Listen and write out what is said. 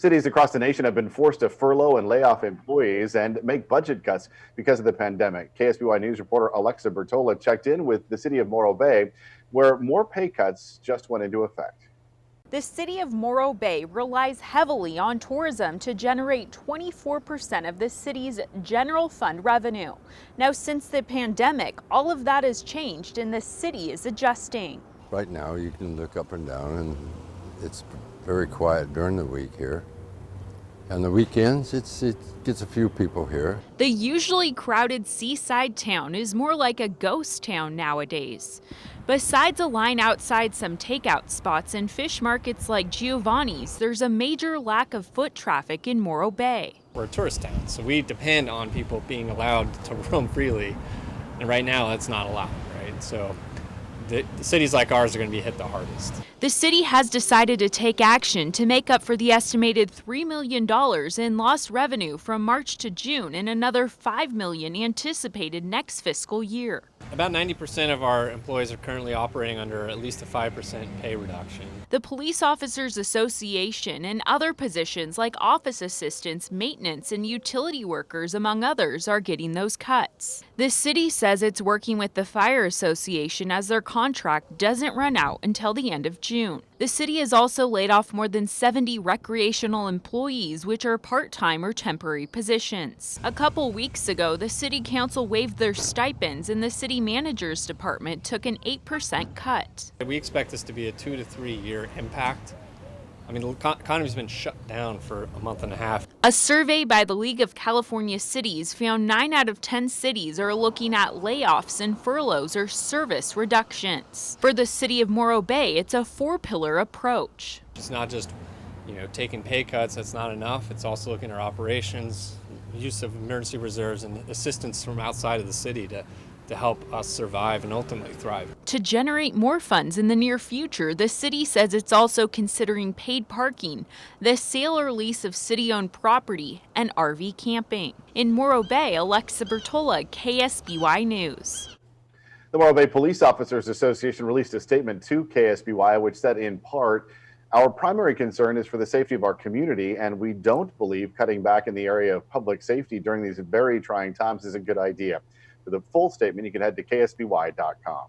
Cities across the nation have been forced to furlough and lay off employees and make budget cuts because of the pandemic. KSBY News reporter Alexa Bertola checked in with the city of Morro Bay, where more pay cuts just went into effect. The city of Morro Bay relies heavily on tourism to generate 24% of the city's general fund revenue. Now, since the pandemic, all of that has changed and the city is adjusting. Right now, you can look up and down, and it's very quiet during the week here. On the weekends, it gets a few people here. The usually crowded seaside town is more like a ghost town nowadays. Besides a line outside some takeout spots and fish markets like Giovanni's, there's a major lack of foot traffic in Morro Bay. We're a tourist town, so we depend on people being allowed to roam freely, and right now that's not allowed, right? So the cities like ours are going to be hit the hardest. The city has decided to take action to make up for the estimated $3 million in lost revenue from March to June and another $5 million anticipated next fiscal year. About 90% of our employees are currently operating under at least a 5% pay reduction. The Police Officers Association and other positions like office assistants, maintenance, and utility workers, among others, are getting those cuts. The city says it's working with the Fire Association as their contract doesn't run out until the end of June. The city has also laid off more than 70 recreational employees, which are part-time or temporary positions. A couple weeks ago, the city council waived their stipends and the city manager's department took an 8% cut. We expect this to be a 2 to 3 year impact. I mean, the economy's been shut down for a month and a half. A survey by the League of California Cities found 9 out of 10 cities are looking at layoffs and furloughs or service reductions. For the city of Morro Bay, it's a 4-pillar approach. It's not just, taking pay cuts, that's not enough. It's also looking at our operations, use of emergency reserves, and assistance from outside of the city to help us survive and ultimately thrive. To generate more funds in the near future, the city says it's also considering paid parking, the sale or lease of city-owned property, and RV camping. In Morro Bay, Alexa Bertola, KSBY News. The Morro Bay Police Officers Association released a statement to KSBY, which said in part, "Our primary concern is for the safety of our community, and we don't believe cutting back in the area of public safety during these very trying times is a good idea." For the full statement, you can head to ksby.com.